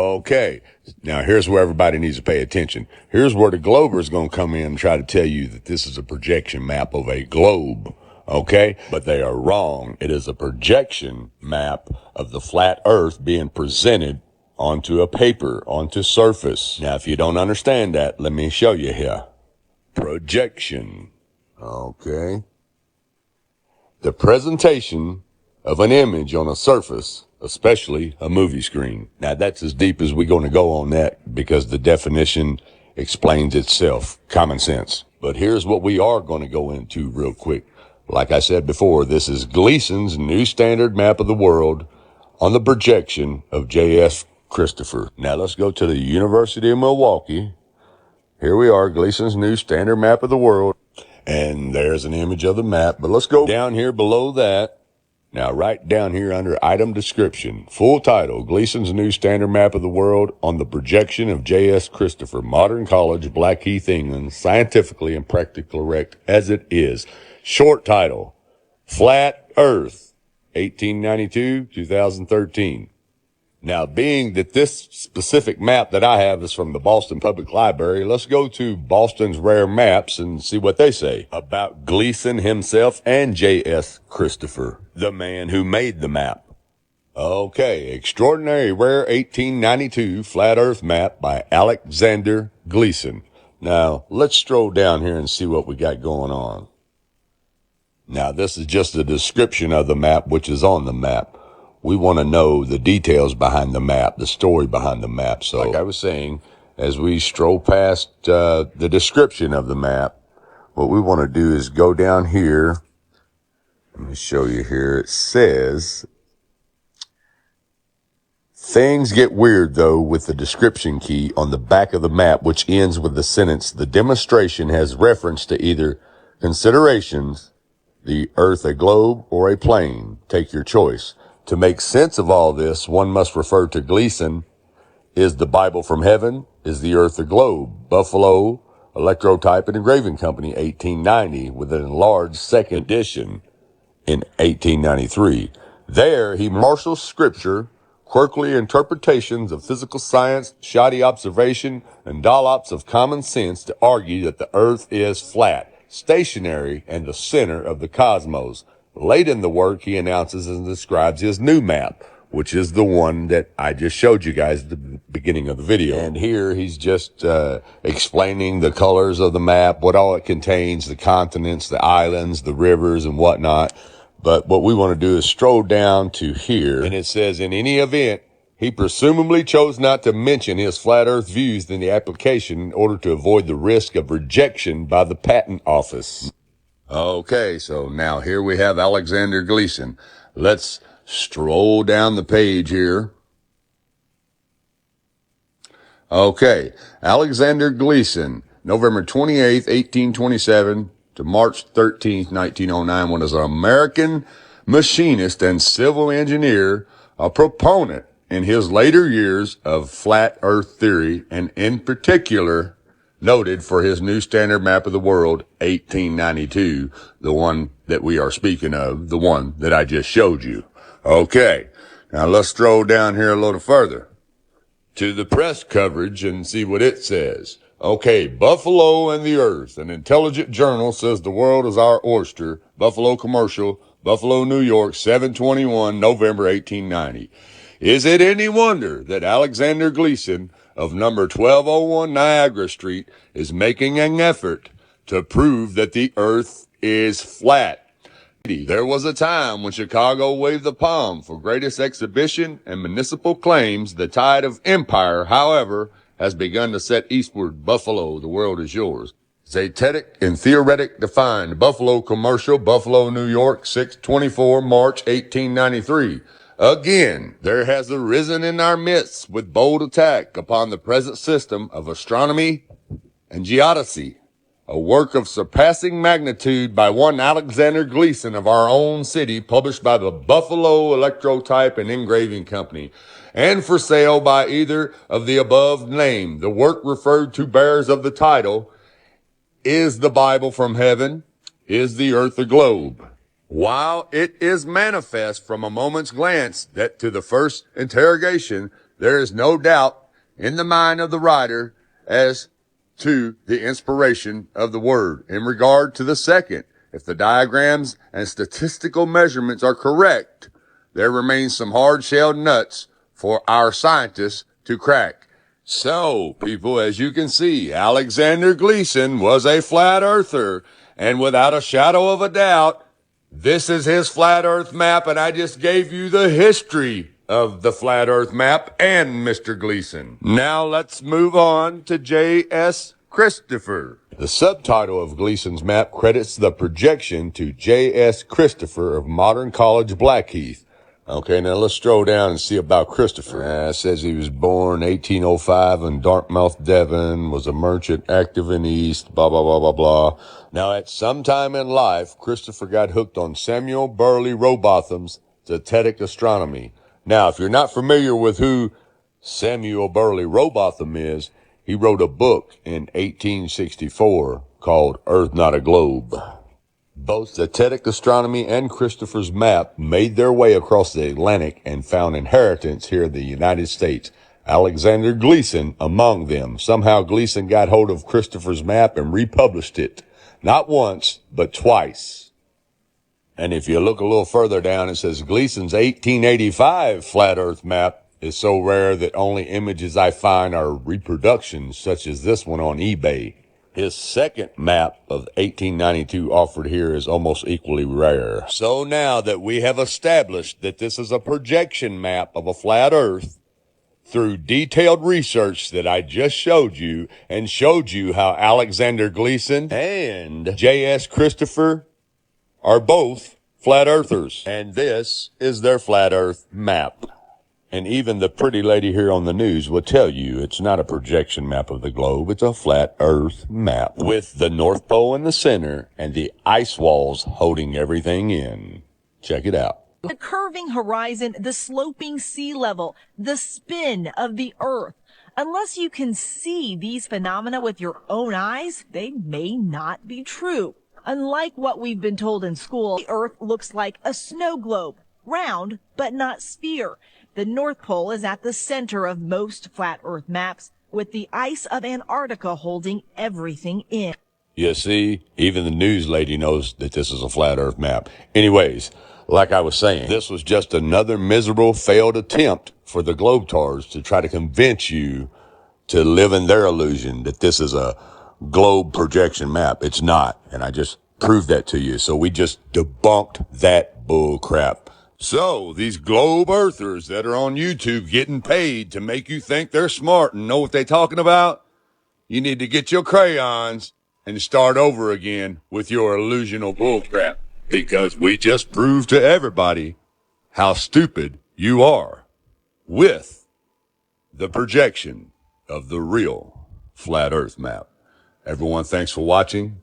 Okay, now here's where everybody needs to pay attention. Here's where the Glober's going to come in and try to tell you that this is a projection map of a globe. Okay, but they are wrong. It is a projection map of the flat earth being presented onto a paper, onto surface. Now, if you don't understand that, let me show you here. Projection. Okay. The presentation of an image on a surface, especially a movie screen. Now, that's as deep as we're going to go on that because the definition explains itself. Common sense. But here's what we are going to go into real quick. Like I said before, this is Gleason's New Standard Map of the World on the projection of J.S. Christopher. Now, let's go to the University of Milwaukee. Here we are, Gleason's New Standard Map of the World. And there's an image of the map. But let's go down here below that. Now, right down here under item description, full title, Gleason's New Standard Map of the World on the projection of J.S. Christopher, Modern College, Blackheath, England, scientifically and practically correct as it is. Short title, Flat Earth, 1892-2013. Now, being that this specific map that I have is from the Boston Public Library, let's go to Boston's Rare Maps and see what they say about Gleason himself and J.S. Christopher, the man who made the map. Okay, Extraordinary Rare 1892 Flat Earth Map by Alexander Gleason. Now, let's stroll down here and see what we got going on. Now, this is just a description of the map, which is on the map. We want to know the details behind the map, the story behind the map. So, like I was saying, as we stroll past the description of the map, what we want to do is go down here. Let me show you here. It says, things get weird, though, with the description key on the back of the map, which ends with the sentence, the demonstration has reference to either considerations, the Earth a globe or a plane. Take your choice. To make sense of all this, one must refer to Gleason. Is the Bible from heaven? Is the Earth a globe? Buffalo, Electrotype and Engraving Company, 1890, with an enlarged second edition in 1893. There, he marshals scripture, quirky interpretations of physical science, shoddy observation, and dollops of common sense to argue that the Earth is flat, stationary, and the center of the cosmos. Late in the work, he announces and describes his new map, which is the one that I just showed you guys at the beginning of the video. And here he's just explaining the colors of the map, what all it contains, the continents, the islands, the rivers, and whatnot. But what we want to do is stroll down to here, and it says, in any event, he presumably chose not to mention his flat earth views in the application in order to avoid the risk of rejection by the patent office. Okay, so now here we have Alexander Gleason. Let's stroll down the page here. Okay, Alexander Gleason, November 28th, 1827 to March 13th, 1909, was an American machinist and civil engineer, a proponent in his later years of flat earth theory, and in particular noted for his New Standard Map of the World, 1892, the one that we are speaking of, the one that I just showed you. Okay, now let's stroll down here a little further to the press coverage and see what it says. Okay, Buffalo and the Earth. An intelligent journal says the world is our oyster. Buffalo Commercial, Buffalo, New York, 7/21, November 1890. Is it any wonder that Alexander Gleason of number 1201 Niagara Street is making an effort to prove that the Earth is flat? There was a time when Chicago waved the palm for greatest exhibition and municipal claims. The tide of empire, however, has begun to set eastward. Buffalo, the world is yours. Zetetic and theoretic defined. Buffalo Commercial, Buffalo, New York, 6/24, March 1893. Again, there has arisen in our midst with bold attack upon the present system of astronomy and geodesy, a work of surpassing magnitude by one Alexander Gleason of our own city, published by the Buffalo Electrotype and Engraving Company, and for sale by either of the above named. The work referred to bears of the title, Is the Bible from Heaven? Is the Earth a Globe? While it is manifest from a moment's glance that to the first interrogation, there is no doubt in the mind of the writer as to the inspiration of the word. In regard to the second, if the diagrams and statistical measurements are correct, there remains some hard-shelled nuts for our scientists to crack. So, people, as you can see, Alexander Gleason was a flat earther, and without a shadow of a doubt, this is his flat earth map, and I just gave you the history of the flat earth map and Mr. Gleason. Now let's move on to J.S. Christopher. The subtitle of Gleason's map credits the projection to J.S. Christopher of Modern College, Blackheath. Okay, now let's stroll down and see about Christopher. It says he was born 1805 in Dartmouth, Devon, was a merchant active in the East, blah, blah, blah, blah, blah. Now, at some time in life, Christopher got hooked on Samuel Burley Rowbotham's Zetetic Astronomy. Now, if you're not familiar with who Samuel Burley Rowbotham is, he wrote a book in 1864 called Earth Not a Globe. Both Zetetic Astronomy and Christopher's map made their way across the Atlantic and found inheritance here in the United States. Alexander Gleason among them. Somehow Gleason got hold of Christopher's map and republished it. Not once, but twice. And if you look a little further down, it says Gleason's 1885 flat earth map is so rare that only images I find are reproductions such as this one on eBay. His second map of 1892 offered here is almost equally rare. So now that we have established that this is a projection map of a flat earth, through detailed research that I just showed you and showed you how Alexander Gleason and J.S. Christopher are both flat earthers. And this is their flat earth map. And even the pretty lady here on the news will tell you it's not a projection map of the globe. It's a flat earth map with the North Pole in the center and the ice walls holding everything in. Check it out. The curving horizon, the sloping sea level, the spin of the earth. Unless you can see these phenomena with your own eyes, they may not be true. Unlike what we've been told in school, the earth looks like a snow globe, round but not sphere. The North Pole is at the center of most flat earth maps, with the ice of Antarctica holding everything in. You see, even the news lady knows that this is a flat earth map. Anyways, like I was saying, this was just another miserable failed attempt for the Globetrotters to try to convince you to live in their illusion that this is a globe projection map. It's not. And I just proved that to you. So we just debunked that bull crap. So these globe earthers that are on YouTube getting paid to make you think they're smart and know what they're talking about, you need to get your crayons and start over again with your illusional bull crap. Because we just proved to everybody how stupid you are with the projection of the real flat earth map. Everyone, thanks for watching.